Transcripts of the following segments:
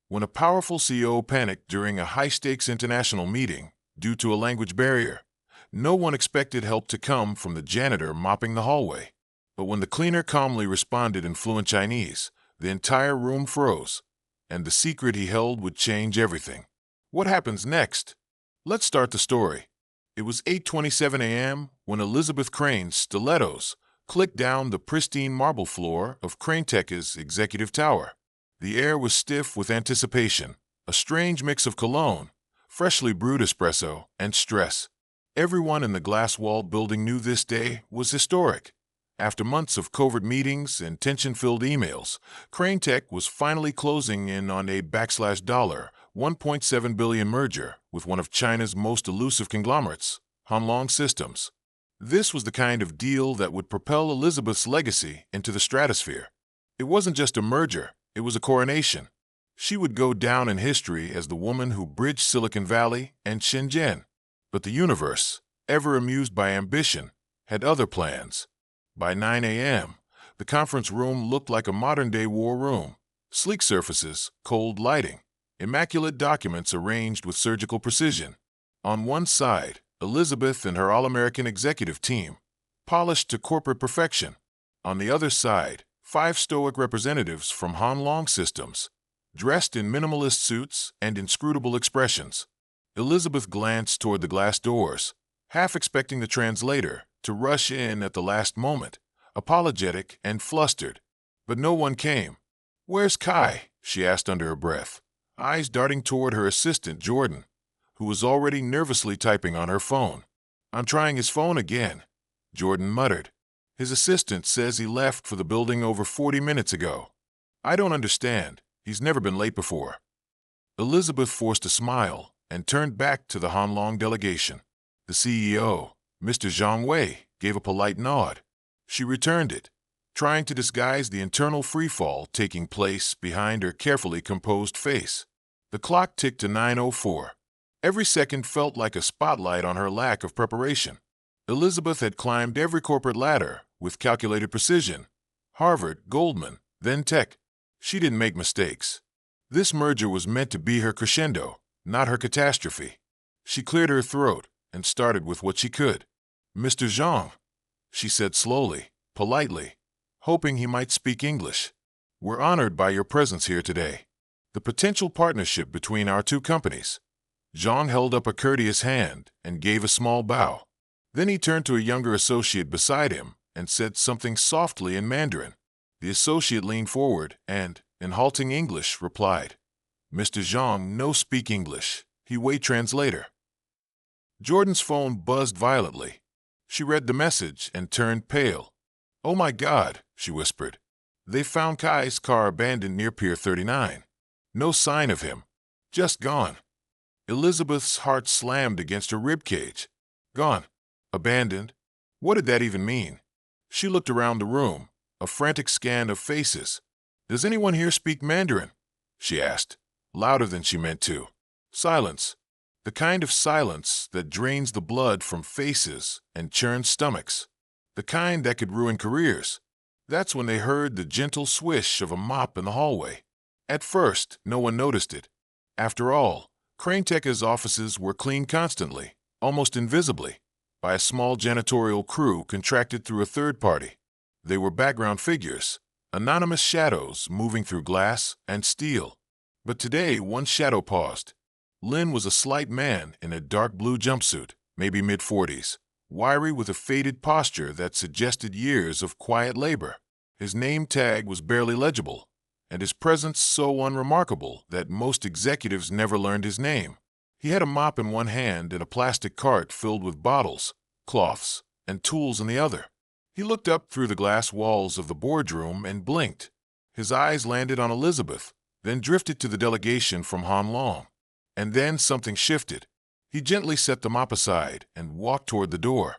When a powerful CEO panicked during a high-stakes international meeting due to a language barrier, no one expected help to come from the janitor mopping the hallway. But when the cleaner calmly responded in fluent Chinese, the entire room froze, and the secret he held would change everything. What happens next? Let's start the story. It was 8:27 a.m. when Elizabeth Crane's stilettos clicked down the pristine marble floor of CraneTech's executive tower. The air was stiff with anticipation, a strange mix of cologne, freshly brewed espresso, and stress. Everyone in the glass-walled building knew this day was historic. After months of covert meetings and tension-filled emails, CraneTech was finally closing in on a $1.7 billion merger with one of China's most elusive conglomerates, Hanlong Systems. This was the kind of deal that would propel Elizabeth's legacy into the stratosphere. It wasn't just a merger, it was a coronation. She would go down in history as the woman who bridged Silicon Valley and Shenzhen. But the universe, ever amused by ambition, had other plans. By 9 a.m., the conference room looked like a modern-day war room. Sleek surfaces, cold lighting, immaculate documents arranged with surgical precision. On one side, Elizabeth and her all-American executive team, polished to corporate perfection. On the other side, 5 stoic representatives from Hanlong Systems, dressed in minimalist suits and inscrutable expressions. Elizabeth glanced toward the glass doors, half expecting the translator to rush in at the last moment, apologetic and flustered. But no one came. "Where's Kai?" she asked under her breath, eyes darting toward her assistant Jordan, who was already nervously typing on her phone. "I'm trying his phone again," Jordan muttered. "His assistant says he left for the building over 40 minutes ago. I don't understand. He's never been late before." Elizabeth forced a smile and turned back to the Hanlong delegation. The CEO, Mr. Zhang Wei, gave a polite nod. She returned it, trying to disguise the internal freefall taking place behind her carefully composed face. The clock ticked to 9:04. Every second felt like a spotlight on her lack of preparation. Elizabeth had climbed every corporate ladder with calculated precision. Harvard, Goldman, then Tech. She didn't make mistakes. This merger was meant to be her crescendo, not her catastrophe. She cleared her throat and started with what she could. "Mr. Zhang," she said slowly, politely, hoping he might speak English. "We're honored by your presence here today. The potential partnership between our two companies." Zhang held up a courteous hand and gave a small bow. Then he turned to a younger associate beside him and said something softly in Mandarin. The associate leaned forward and, in halting English, replied, "Mr. Zhang no speak English. He wait translator." Jordan's phone buzzed violently. She read the message and turned pale. "Oh my God," she whispered. "They found Kai's car abandoned near Pier 39. No sign of him. Just gone." Elizabeth's heart slammed against her ribcage. Gone. Abandoned. What did that even mean? She looked around the room, a frantic scan of faces. "Does anyone here speak Mandarin?" she asked, louder than she meant to. Silence. The kind of silence that drains the blood from faces and churns stomachs. The kind that could ruin careers. That's when they heard the gentle swish of a mop in the hallway. At first, no one noticed it. After all, CraneTech's offices were cleaned constantly, almost invisibly, by a small janitorial crew contracted through a third party. They were background figures, anonymous shadows moving through glass and steel. But today, one shadow paused. Lin was a slight man in a dark blue jumpsuit, maybe mid-40s, wiry with a faded posture that suggested years of quiet labor. His name tag was barely legible, and his presence so unremarkable that most executives never learned his name. He had a mop in one hand and a plastic cart filled with bottles, cloths, and tools in the other. He looked up through the glass walls of the boardroom and blinked. His eyes landed on Elizabeth, then drifted to the delegation from Hanlong. And then something shifted. He gently set the mop aside and walked toward the door.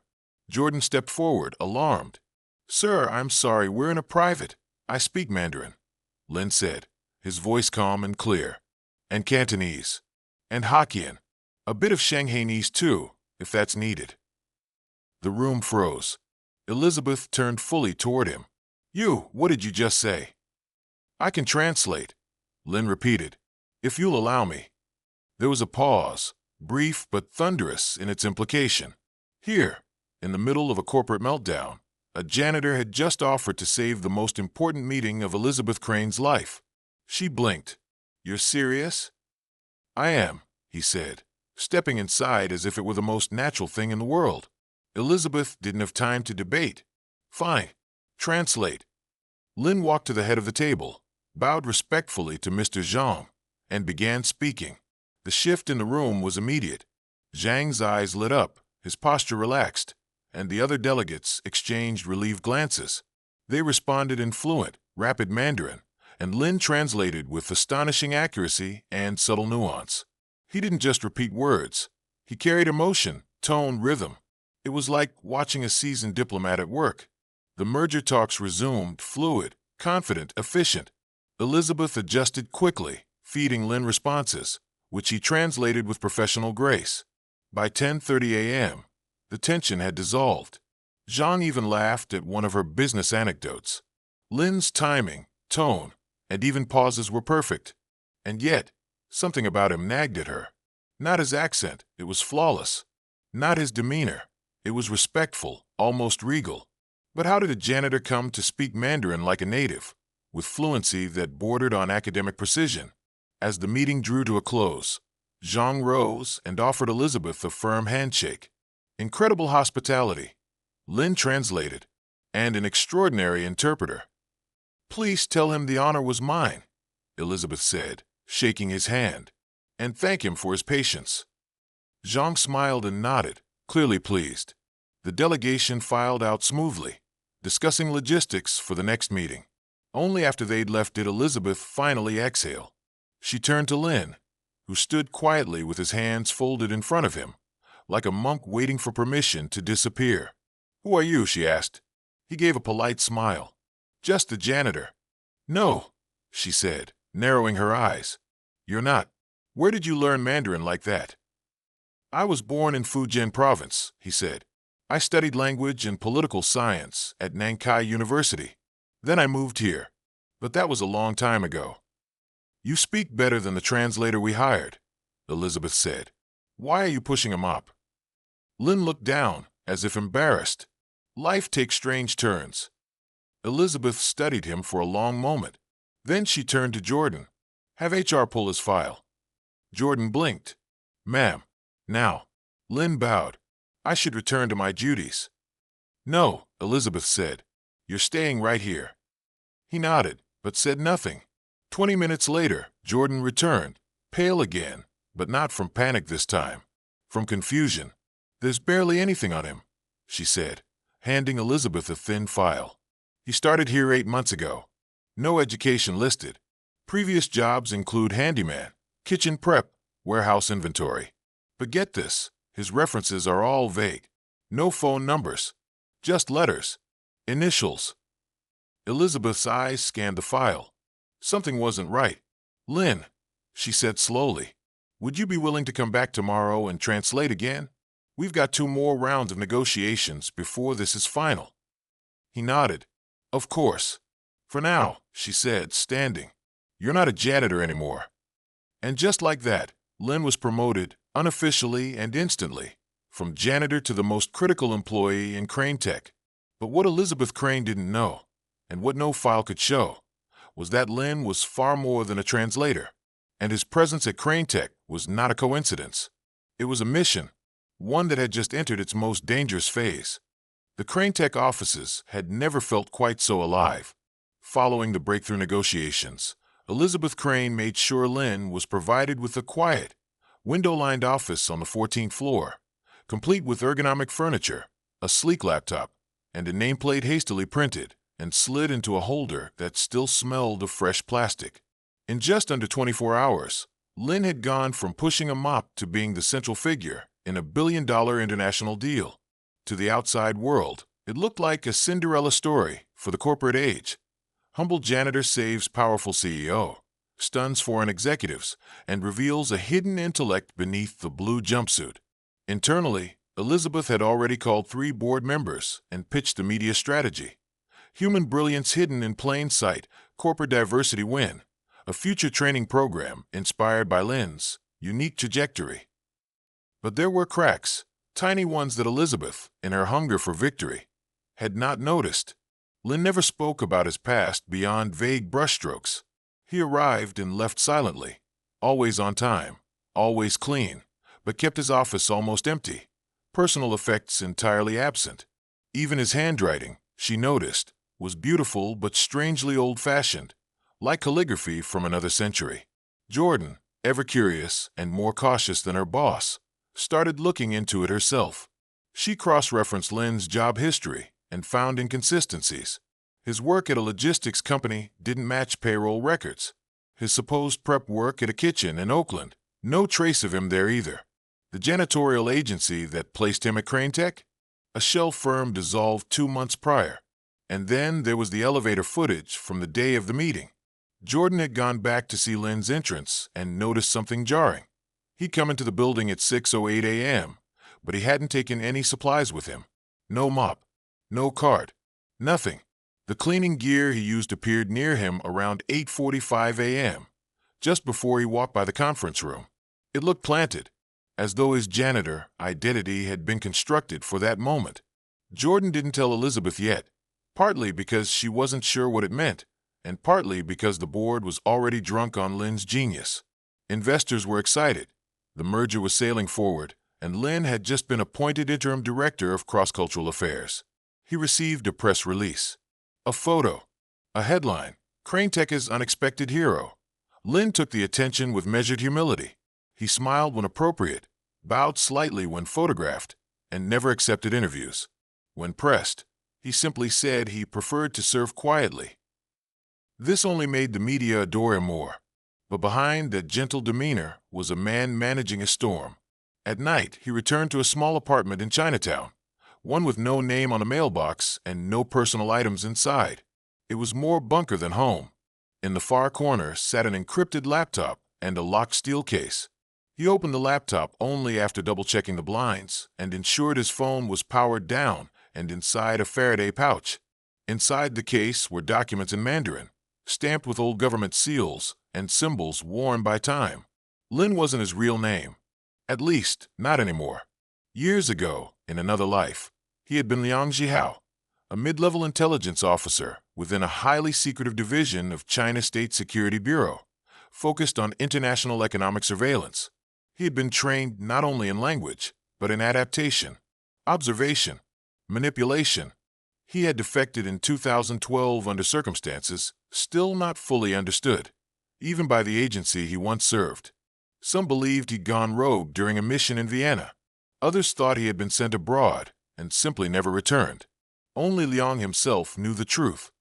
Jordan stepped forward, alarmed. "Sir, I'm sorry, we're in a private. I speak Mandarin," Lin said, his voice calm and clear. "And Cantonese. And Hokkien. A bit of Shanghainese too, if that's needed." The room froze. Elizabeth turned fully toward him. "You, what did you just say?" "I can translate," Lin repeated. If you'll allow me. There was a pause, brief but thunderous in its implication. Here, in the middle of a corporate meltdown, a janitor had just offered to save the most important meeting of Elizabeth Crane's life. She blinked. "You're serious?" "I am," he said, stepping inside as if it were the most natural thing in the world. Elizabeth didn't have time to debate. "Fine. Translate." Lin walked to the head of the table, bowed respectfully to Mr. Zhang, and began speaking. The shift in the room was immediate. Zhang's eyes lit up, his posture relaxed, and the other delegates exchanged relieved glances. They responded in fluent, rapid Mandarin, and Lin translated with astonishing accuracy and subtle nuance. He didn't just repeat words. He carried emotion, tone, rhythm. It was like watching a seasoned diplomat at work. The merger talks resumed, fluid, confident, efficient. Elizabeth adjusted quickly, feeding Lin responses, which he translated with professional grace. By 10:30 a.m., the tension had dissolved. Zhang even laughed at one of her business anecdotes. Lin's timing, tone, and even pauses were perfect. And yet, something about him nagged at her. Not his accent, it was flawless. Not his demeanor, it was respectful, almost regal. But how did a janitor come to speak Mandarin like a native, with fluency that bordered on academic precision? As the meeting drew to a close, Zhang rose and offered Elizabeth a firm handshake. Incredible hospitality, Lin translated, and an extraordinary interpreter. "Please tell him the honor was mine," Elizabeth said, shaking his hand, "and thank him for his patience." Zhang smiled and nodded, clearly pleased. The delegation filed out smoothly, discussing logistics for the next meeting. Only after they'd left did Elizabeth finally exhale. She turned to Lin, who stood quietly with his hands folded in front of him, like a monk waiting for permission to disappear. "Who are you?" she asked. He gave a polite smile. "Just the janitor." "No," she said, narrowing her eyes. "You're not. Where did you learn Mandarin like that?" "I was born in Fujian province," he said. "I studied language and political science at Nankai University. Then I moved here. But that was a long time ago." "You speak better than the translator we hired," Elizabeth said. "Why are you pushing him up?" Lin looked down, as if embarrassed. Life takes strange turns. Elizabeth studied him for a long moment. Then she turned to Jordan. "Have HR pull his file." Jordan blinked. "Ma'am." "Now." Lin bowed. "I should return to my duties." "No," Elizabeth said. "You're staying right here." He nodded, but said nothing. 20 minutes later, Jordan returned, pale again, but not from panic this time. From confusion. "There's barely anything on him," she said, handing Elizabeth a thin file. "He started here 8 months ago. No education listed. Previous jobs include handyman, kitchen prep, warehouse inventory. But get this, his references are all vague. No phone numbers. Just letters. Initials." Elizabeth's eyes scanned the file. Something wasn't right. "Lin," she said slowly, "would you be willing to come back tomorrow and translate again? We've got 2 more rounds of negotiations before this is final." He nodded. "Of course. For now," she said, standing. "You're not a janitor anymore." And just like that, Lin was promoted, unofficially and instantly, from janitor to the most critical employee in Crane Tech. But what Elizabeth Crane didn't know, and what no file could show, was that Lin was far more than a translator, and his presence at Crane Tech was not a coincidence. It was a mission, one that had just entered its most dangerous phase. The Crane Tech offices had never felt quite so alive. Following the breakthrough negotiations, Elizabeth Crane made sure Lin was provided with a quiet, window-lined office on the 14th floor, complete with ergonomic furniture, a sleek laptop, and a nameplate hastily printed and slid into a holder that still smelled of fresh plastic. In just under 24 hours, Lin had gone from pushing a mop to being the central figure in a billion-dollar international deal. To the outside world, it looked like a Cinderella story for the corporate age. Humble janitor saves powerful CEO, stuns foreign executives, and reveals a hidden intellect beneath the blue jumpsuit. Internally, Elizabeth had already called 3 board members and pitched the media strategy. Human brilliance hidden in plain sight, corporate diversity win, a future training program inspired by Lin's unique trajectory. But there were cracks, tiny ones that Elizabeth, in her hunger for victory, had not noticed. Lin never spoke about his past beyond vague brushstrokes. He arrived and left silently, always on time, always clean, but kept his office almost empty, personal effects entirely absent. Even his handwriting, she noticed, was beautiful but strangely old-fashioned, like calligraphy from another century. Jordan, ever curious and more cautious than her boss, started looking into it herself. She cross-referenced Lin's job history and found inconsistencies. His work at a logistics company didn't match payroll records. His supposed prep work at a kitchen in Oakland, no trace of him there either. The janitorial agency that placed him at Crane Tech? A shell firm dissolved 2 months prior. And then there was the elevator footage from the day of the meeting. Jordan had gone back to see Lin's entrance and noticed something jarring. He'd come into the building at 6:08 a.m., but he hadn't taken any supplies with him. No mop, no cart, nothing. The cleaning gear he used appeared near him around 8:45 a.m., just before he walked by the conference room. It looked planted, as though his janitor identity had been constructed for that moment. Jordan didn't tell Elizabeth yet, partly because she wasn't sure what it meant, and partly because the board was already drunk on Lin's genius. Investors were excited. The merger was sailing forward, and Lin had just been appointed interim director of cross-cultural affairs. He received a press release. A photo. A headline. Crane Tech's unexpected hero. Lin took the attention with measured humility. He smiled when appropriate, bowed slightly when photographed, and never accepted interviews. When pressed, he simply said he preferred to serve quietly. This only made the media adore him more. But behind that gentle demeanor was a man managing a storm. At night, he returned to a small apartment in Chinatown, one with no name on a mailbox and no personal items inside. It was more bunker than home. In the far corner sat an encrypted laptop and a locked steel case. He opened the laptop only after double-checking the blinds and ensured his phone was powered down and inside a Faraday pouch. Inside the case were documents in Mandarin, stamped with old government seals and symbols worn by time. Lin wasn't his real name. At least, not anymore. Years ago, in another life, he had been Liang Zhihao, a mid-level intelligence officer within a highly secretive division of China State Security Bureau, focused on international economic surveillance. He had been trained not only in language, but in adaptation, observation, manipulation. He had defected in 2012 under circumstances still not fully understood, even by the agency he once served. Some believed he'd gone rogue during a mission in Vienna. Others thought he had been sent abroad and simply never returned. Only Liang himself knew the truth.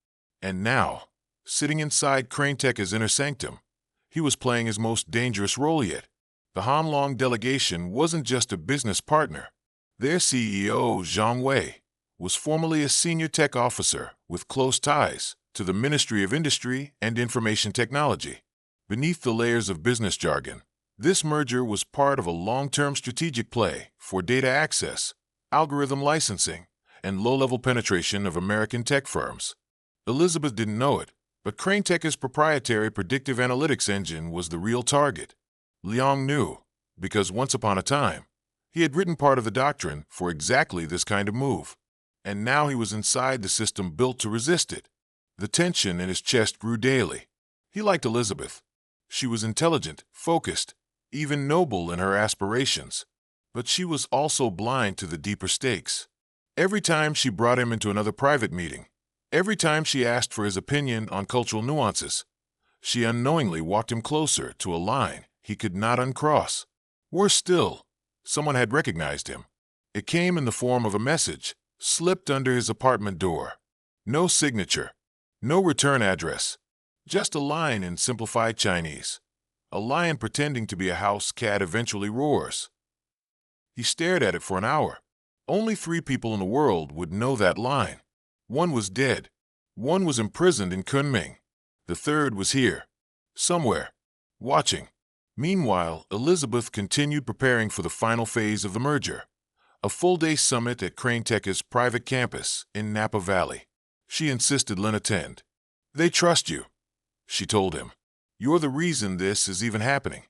And now, sitting inside Crane Tech's inner sanctum, he was playing his most dangerous role yet. The Hanlong delegation wasn't just a business partner. Their CEO, Zhang Wei, was formerly a senior tech officer with close ties to the Ministry of Industry and Information Technology. Beneath the layers of business jargon, this merger was part of a long-term strategic play for data access, algorithm licensing, and low-level penetration of American tech firms. Elizabeth didn't know it, but Crane Tech's proprietary predictive analytics engine was the real target. Liang knew, because once upon a time, he had written part of the doctrine for exactly this kind of move, and now he was inside the system built to resist it. The tension in his chest grew daily. He liked Elizabeth. She was intelligent, focused, even noble in her aspirations, but she was also blind to the deeper stakes. Every time she brought him into another private meeting, every time she asked for his opinion on cultural nuances, she unknowingly walked him closer to a line he could not uncross. Worse still, someone had recognized him. It came in the form of a message, slipped under his apartment door. No signature, no return address, just a line in simplified Chinese. A lion pretending to be a house cat eventually roars. He stared at it for an hour. Only 3 people in the world would know that line. One was dead. One was imprisoned in Kunming. The third was here, somewhere, watching. Meanwhile, Elizabeth continued preparing for the final phase of the merger, a full-day summit at Crane Tech's private campus in Napa Valley. She insisted Lin attend. "They trust you," she told him. You're the reason this is even happening."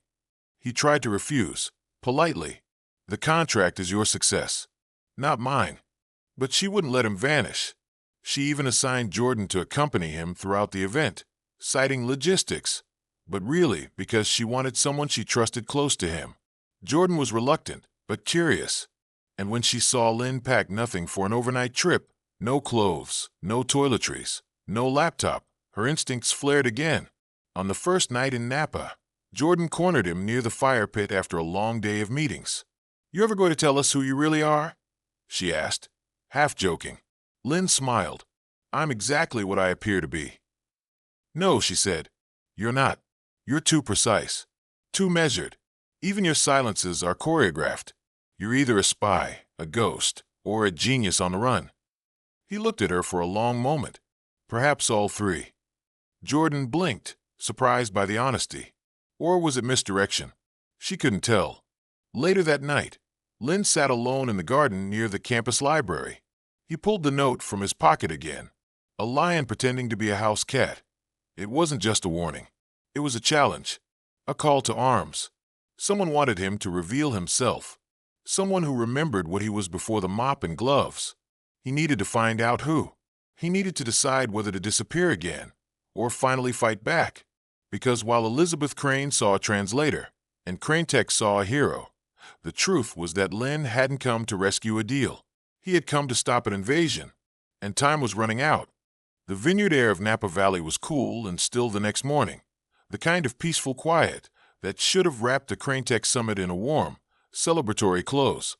He tried to refuse, politely. "The contract is your success, not mine." But she wouldn't let him vanish. She even assigned Jordan to accompany him throughout the event, citing logistics, but really because she wanted someone she trusted close to him. Jordan was reluctant, but curious. And when she saw Lynn pack nothing for an overnight trip, no clothes, no toiletries, no laptop, her instincts flared again. On the first night in Napa, Jordan cornered him near the fire pit after a long day of meetings. "You ever going to tell us who you really are?" she asked, half joking. Lynn smiled. "I'm exactly what I appear to be." "No," she said. "You're not. You're too precise, too measured. Even your silences are choreographed. You're either a spy, a ghost, or a genius on the run." He looked at her for a long moment, perhaps all three. Jordan blinked, surprised by the honesty. Or was it misdirection? She couldn't tell. Later that night, Lynn sat alone in the garden near the campus library. He pulled the note from his pocket again. A lion pretending to be a house cat. It wasn't just a warning. It was a challenge, a call to arms. Someone wanted him to reveal himself. Someone who remembered what he was before the mop and gloves. He needed to find out who. He needed to decide whether to disappear again or finally fight back. Because while Elizabeth Crane saw a translator and Crane Tech saw a hero, the truth was that Lynn hadn't come to rescue a deal. He had come to stop an invasion, and time was running out. The vineyard air of Napa Valley was cool and still the next morning, the kind of peaceful quiet that should have wrapped the Crane Tech summit in a warm, celebratory close.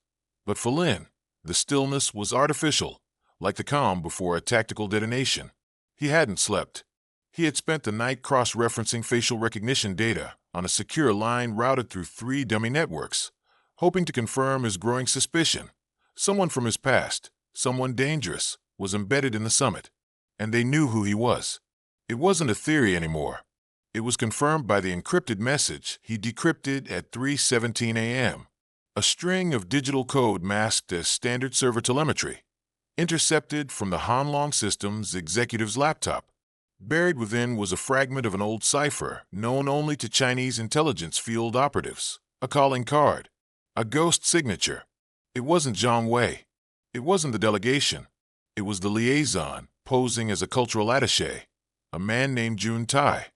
But for Lynn, the stillness was artificial, like the calm before a tactical detonation. He hadn't slept. He had spent the night cross-referencing facial recognition data on a secure line routed through 3 dummy networks, hoping to confirm his growing suspicion. Someone from his past, someone dangerous, was embedded in the summit, and they knew who he was. It wasn't a theory anymore. It was confirmed by the encrypted message he decrypted at 3:17 a.m., a string of digital code masked as standard server telemetry, intercepted from the Hanlong Systems executive's laptop. Buried within was a fragment of an old cipher known only to Chinese intelligence field operatives, a calling card, a ghost signature. It wasn't Zhang Wei. It wasn't the delegation. It was the liaison, posing as a cultural attaché, a man named Jun Tai,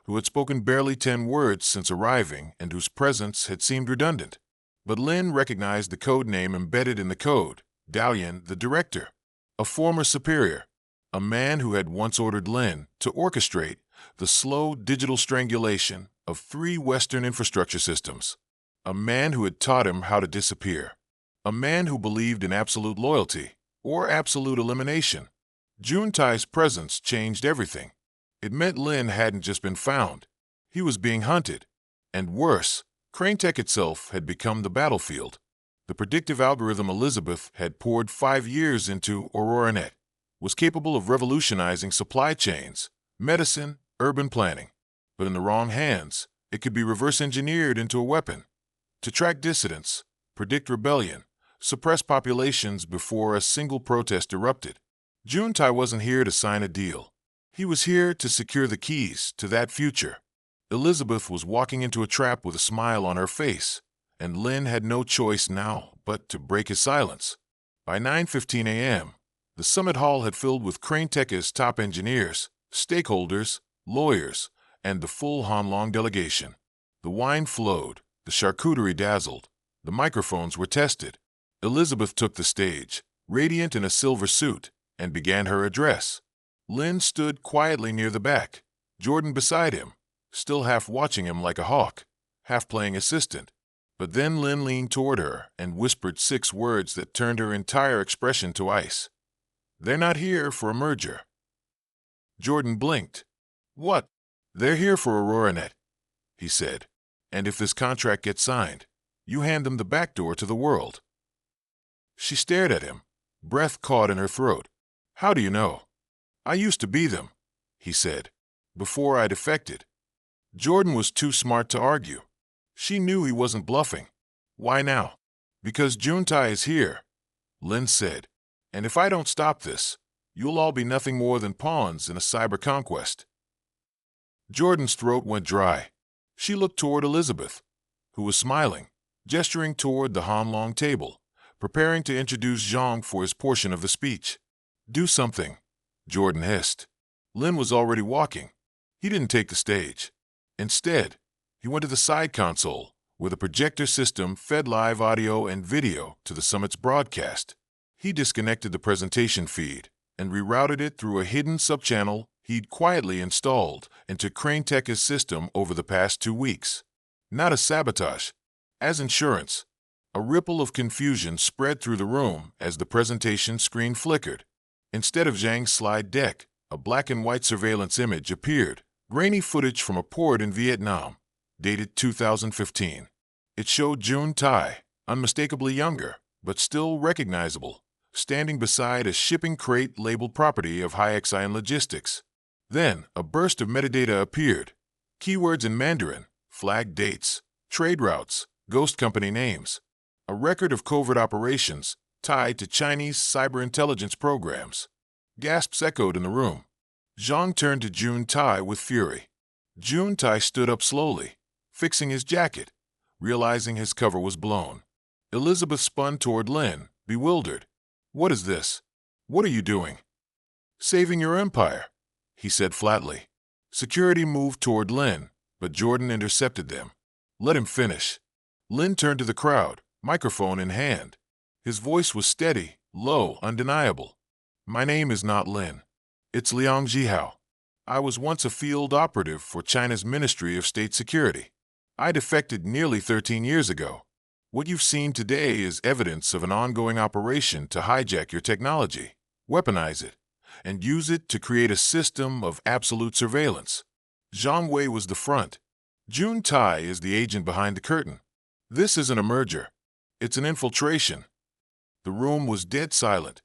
who had spoken barely 10 words since arriving and whose presence had seemed redundant. But Lin recognized the code name embedded in the code, Dalian, the director, a former superior, a man who had once ordered Lin to orchestrate the slow digital strangulation of 3 Western infrastructure systems, a man who had taught him how to disappear, a man who believed in absolute loyalty or absolute elimination. Jun Tai's presence changed everything. It meant Lin hadn't just been found. He was being hunted. And worse, Crane Tech itself had become the battlefield. The predictive algorithm Elizabeth had poured 5 years into AuroraNet was capable of revolutionizing supply chains, medicine, urban planning. But in the wrong hands, it could be reverse-engineered into a weapon to track dissidents, predict rebellion, suppress populations before a single protest erupted. Jun Tai wasn't here to sign a deal. He was here to secure the keys to that future. Elizabeth was walking into a trap with a smile on her face, and Lin had no choice now but to break his silence. By 9:15 a.m., the summit hall had filled with Crane Tech's top engineers, stakeholders, lawyers, and the full Hanlong delegation. The wine flowed, the charcuterie dazzled, the microphones were tested. Elizabeth took the stage, radiant in a silver suit, and began her address. Lin stood quietly near the back, Jordan beside him, still half watching him like a hawk, half playing assistant. But then Lin leaned toward her and whispered 6 words that turned her entire expression to ice. "They're not here for a merger." Jordan blinked. "What?" "They're here for AuroraNet," he said. "And if this contract gets signed, you hand them the back door to the world." She stared at him, breath caught in her throat. "How do you know?" "I used to be them," he said, "before I defected." Jordan was too smart to argue. She knew he wasn't bluffing. "Why now?" "Because Jun Tai is here," Lin said. "And if I don't stop this, you'll all be nothing more than pawns in a cyber conquest." Jordan's throat went dry. She looked toward Elizabeth, who was smiling, gesturing toward the Hanlong table, preparing to introduce Zhang for his portion of the speech. "Do something," Jordan hissed. Lin was already walking. He didn't take the stage. Instead, he went to the side console, where the projector system fed live audio and video to the summit's broadcast. He disconnected the presentation feed and rerouted it through a hidden subchannel he'd quietly installed into Crane-Tekka's system over the past 2 weeks. Not as sabotage, as insurance. A ripple of confusion spread through the room as the presentation screen flickered. Instead of Zhang's slide deck, a black and white surveillance image appeared, grainy footage from a port in Vietnam, dated 2015. It showed June Tai, unmistakably younger, but still recognizable, standing beside a shipping crate labeled property of Haixian Logistics. Then, a burst of metadata appeared. Keywords in Mandarin, flagged dates, trade routes, ghost company names. A record of covert operations tied to Chinese cyber intelligence programs. Gasps echoed in the room. Zhang turned to June Tai with fury. June Tai stood up slowly, fixing his jacket, realizing his cover was blown. Elizabeth spun toward Lin, bewildered. "What is this? What are you doing?" "Saving your empire," he said flatly. Security moved toward Lin, but Jordan intercepted them. "Let him finish." Lin turned to the crowd, microphone in hand. His voice was steady, low, undeniable. "My name is not Lin. It's Liang Jihao. I was once a field operative for China's Ministry of State Security. I defected nearly 13 years ago. What you've seen today is evidence of an ongoing operation to hijack your technology, weaponize it, and use it to create a system of absolute surveillance. Zhang Wei was the front. June Tai is the agent behind the curtain. This isn't a merger. It's an infiltration." The room was dead silent.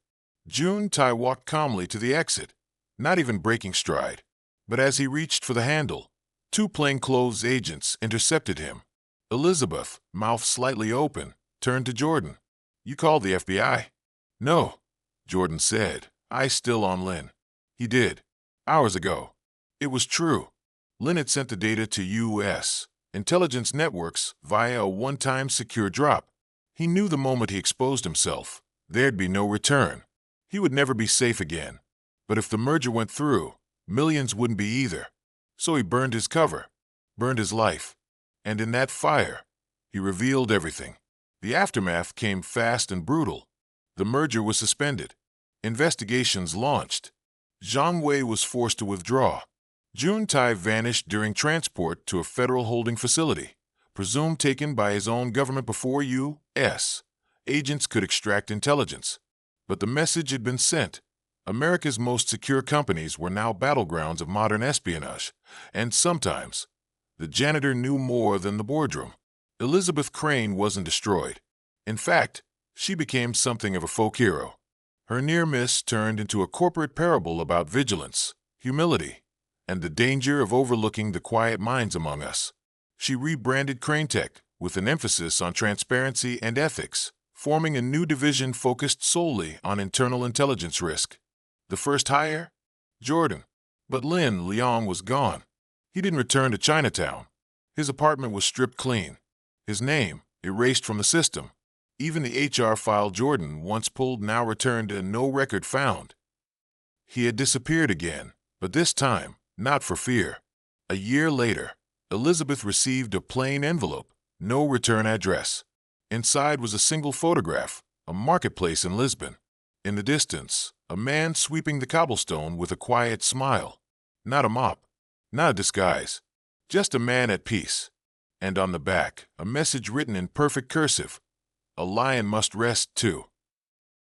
June Tai walked calmly to the exit, not even breaking stride. But as he reached for the handle, 2 plainclothes agents intercepted him. Elizabeth, mouth slightly open, turned to Jordan. "You called the FBI?" "No," Jordan said, eyes still on Lin. "He did. Hours ago. It was true. Lin had sent the data to U.S. intelligence networks via a one-time secure drop. He knew the moment he exposed himself, there'd be no return. He would never be safe again. But if the merger went through, millions wouldn't be either. So he burned his cover, burned his life. And in that fire, he revealed everything. The aftermath came fast and brutal. The merger was suspended. Investigations launched. Zhang Wei was forced to withdraw. June Tai vanished during transport to a federal holding facility, presumed taken by his own government before U.S. agents could extract intelligence. But the message had been sent. America's most secure companies were now battlegrounds of modern espionage, and sometimes the janitor knew more than the boardroom. Elizabeth Crane wasn't destroyed. In fact, she became something of a folk hero. Her near miss turned into a corporate parable about vigilance, humility, and the danger of overlooking the quiet minds among us. She rebranded Crane-Tek with an emphasis on transparency and ethics, forming a new division focused solely on internal intelligence risk. The first hire? Jordan. But Liang was gone. He didn't return to Chinatown. His apartment was stripped clean. His name erased from the system. Even the HR file Jordan once pulled now returned a no record found. He had disappeared again, but this time, not for fear. A year later, Elizabeth received a plain envelope, no return address. Inside was a single photograph, a marketplace in Lisbon. In the distance, a man sweeping the cobblestone with a quiet smile. Not a mop, not a disguise, just a man at peace. And on the back, a message written in perfect cursive. A lion must rest too.